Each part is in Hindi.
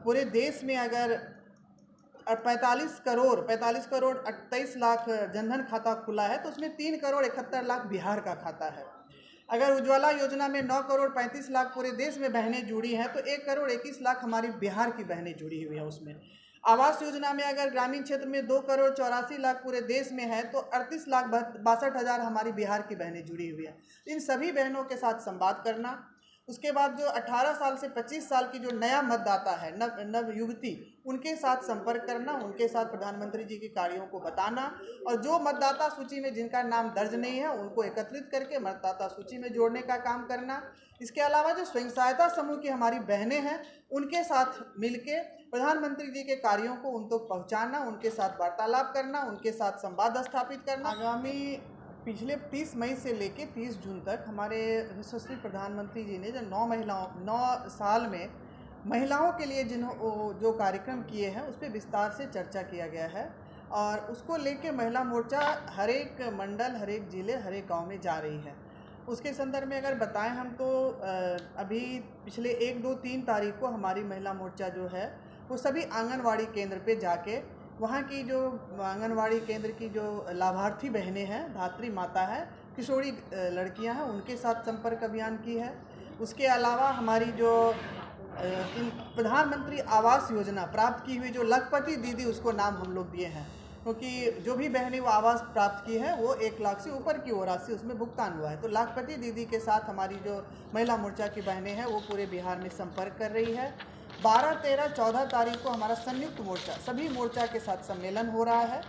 पूरे देश में अगर 45 करोड़ 28 लाख जनधन खाता खुला है तो उसमें 3 करोड़ 71 लाख बिहार का खाता है। अगर उज्ज्वला योजना में 9 करोड़ 35 लाख पूरे देश में बहनें जुड़ी हैं तो 1 करोड़ 21 लाख हमारी बिहार की बहनें जुड़ी हुई हैं उसमें। आवास योजना में अगर ग्रामीण क्षेत्र में 2 करोड़ 84 लाख पूरे देश में है तो 38 लाख 62 हज़ार हमारी बिहार की बहनें जुड़ी हुई हैं। इन सभी बहनों के साथ संवाद करना, उसके बाद जो 18 साल से 25 साल की जो नया मतदाता है, नव युवती, उनके साथ संपर्क करना, उनके साथ प्रधानमंत्री जी के कार्यों को बताना और जो मतदाता सूची में जिनका नाम दर्ज नहीं है उनको एकत्रित करके मतदाता सूची में जोड़ने का काम करना। इसके अलावा जो स्वयं सहायता समूह की हमारी बहनें हैं उनके साथ मिलके प्रधानमंत्री जी के कार्यों को उन तक पहुँचाना, उनके साथ वार्तालाप करना, उनके साथ संवाद स्थापित करना। आगामी पिछले 30 मई से लेकर 30 जून तक हमारे यशस्वी प्रधानमंत्री जी ने जो 9 साल में महिलाओं के लिए जो कार्यक्रम किए हैं उस पर विस्तार से चर्चा किया गया है और उसको लेके महिला मोर्चा हर एक मंडल, हर एक ज़िले, हर एक गांव में जा रही है। उसके संदर्भ में अगर बताएं हम तो अभी पिछले 1, 2, 3 तारीख को हमारी महिला मोर्चा जो है वो सभी आंगनवाड़ी केंद्र पे जाके वहाँ की जो आंगनवाड़ी केंद्र की जो लाभार्थी बहनें हैं, धात्री माता है, किशोरी लड़कियां हैं, उनके साथ संपर्क अभियान की है। उसके अलावा हमारी जो प्रधानमंत्री आवास योजना प्राप्त की हुई जो लखपति दीदी, उसको नाम हम लोग दिए हैं क्योंकि जो भी बहनें वो आवास प्राप्त की है वो 1 लाख से ऊपर की वो राशि उसमें भुगतान हुआ है। तो लाखपति दीदी के साथ हमारी जो महिला मोर्चा की बहनें हैं वो पूरे बिहार में संपर्क कर रही है। 12, 13, 14 तारीख को हमारा संयुक्त मोर्चा, सभी मोर्चा के साथ सम्मेलन हो रहा है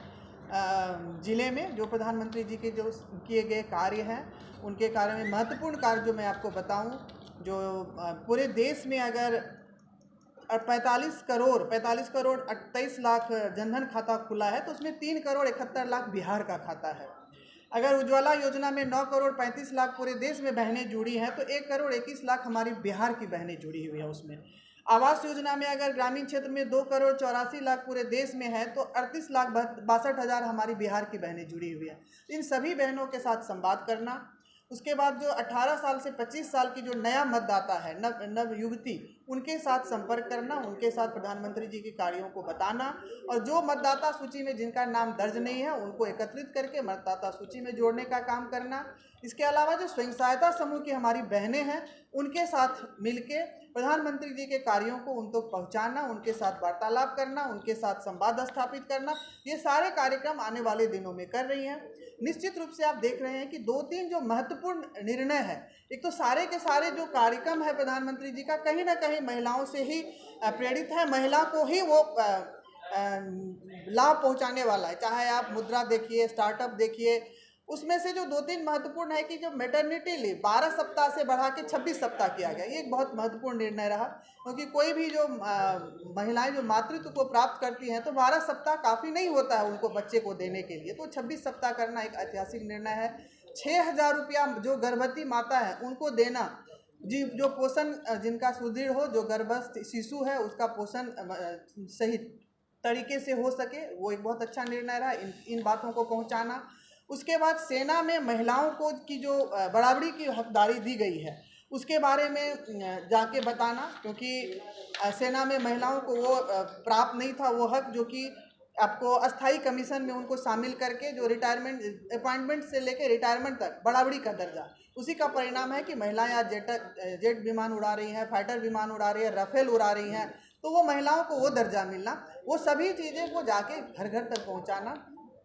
ज़िले में। जो प्रधानमंत्री जी के जो किए गए कार्य हैं उनके कार्य में महत्वपूर्ण कार्य जो मैं आपको बताऊं, जो पूरे देश में अगर 45 करोड़ 28 लाख जनधन खाता खुला है तो उसमें 3 करोड़ 71 लाख बिहार का खाता है। अगर उज्ज्वला योजना में 9 करोड़ 35 लाख पूरे देश में बहनें जुड़ी हैं तो 1 करोड़ 21 लाख हमारी बिहार की बहनें जुड़ी हुई हैं उसमें। आवास योजना में अगर ग्रामीण क्षेत्र में 2 करोड़ 84 लाख पूरे देश में है तो 38 लाख 62 हज़ार हमारी बिहार की बहनें जुड़ी हुई हैं। इन सभी बहनों के साथ संवाद करना, उसके बाद जो 18 साल से 25 साल की जो नया मतदाता है, नव युवती, उनके साथ संपर्क करना, उनके साथ प्रधानमंत्री जी के कार्यों को बताना और जो मतदाता सूची में जिनका नाम दर्ज नहीं है उनको एकत्रित करके मतदाता सूची में जोड़ने का काम करना। इसके अलावा जो स्वयं सहायता समूह की हमारी बहनें हैं उनके साथ मिलके प्रधानमंत्री जी के कार्यों को उन तक पहुँचाना, उनके साथ वार्तालाप करना, उनके साथ संवाद स्थापित करना, ये सारे कार्यक्रम आने वाले दिनों में कर रही हैं। निश्चित रूप से आप देख रहे हैं कि 2-3 जो महत्वपूर्ण निर्णय है, एक तो सारे के सारे जो कार्यक्रम है प्रधानमंत्री जी का कहीं ना कहीं महिलाओं से ही प्रेरित है, महिला को ही वो लाभ पहुंचाने वाला है। चाहे आप मुद्रा देखिए, स्टार्टअप देखिए, उसमें से जो 2-3 महत्वपूर्ण है कि जो मैटरनिटी लीव 12 सप्ताह से बढ़ा के 26 सप्ताह किया गया, ये एक बहुत महत्वपूर्ण निर्णय रहा क्योंकि कोई भी जो महिलाएं जो मातृत्व को प्राप्त करती हैं तो 12 सप्ताह काफ़ी नहीं होता है उनको बच्चे को देने के लिए, तो 26 सप्ताह करना एक ऐतिहासिक निर्णय है। 6,000 रुपया जो गर्भवती माता है उनको देना, जी, जो पोषण जिनका सुदृढ़ हो, जो गर्भस्थ शिशु है उसका पोषण सही तरीके से हो सके, वो एक बहुत अच्छा निर्णय रहा। इन बातों को पहुंचाना। उसके बाद सेना में महिलाओं को की जो बराबरी की हकदारी दी गई है उसके बारे में जाके बताना, क्योंकि सेना में महिलाओं को वो प्राप्त नहीं था वो हक जो कि आपको अस्थाई कमीशन में उनको शामिल करके जो रिटायरमेंट अपॉइंटमेंट से लेकर रिटायरमेंट तक बराबरी का दर्जा, उसी का परिणाम है कि महिलाएं आज जेट विमान उड़ा रही हैं, फाइटर विमान उड़ा रही हैं, राफेल उड़ा रही हैं, तो वो महिलाओं को वो दर्जा मिलना, वो सभी चीज़ें को जाके घर घर तक पहुँचाना।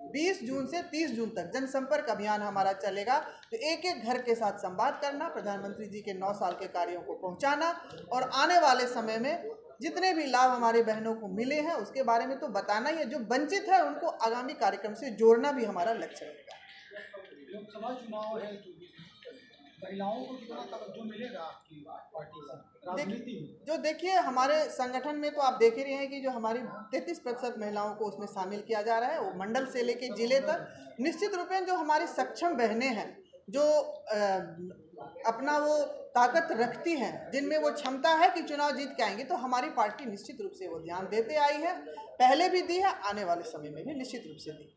20 जून से 30 जून तक जनसंपर्क अभियान हमारा चलेगा, तो एक एक घर के साथ संवाद करना, प्रधानमंत्री जी के 9 साल के कार्यों को पहुंचाना और आने वाले समय में जितने भी लाभ हमारे बहनों को मिले हैं उसके बारे में तो बताना ही है, जो वंचित है उनको आगामी कार्यक्रम से जोड़ना भी हमारा लक्ष्य रहेगा। लोकसभा चुनाव है, महिलाओं को कितना तवज्जो मिलेगा आपकी पार्टी से राजनीति में? जो देखिए हमारे संगठन में तो आप देख ही रहे हैं कि जो हमारी 33% महिलाओं को उसमें शामिल किया जा रहा है, वो मंडल से लेके जिले तक। निश्चित रूप में जो हमारी सक्षम बहनें हैं, जो अपना वो ताकत रखती हैं, जिनमें वो क्षमता है कि चुनाव जीत के आएंगे, तो हमारी पार्टी निश्चित रूप से वो ध्यान देते आई है, पहले भी दी है, आने वाले समय में भी निश्चित रूप से दी।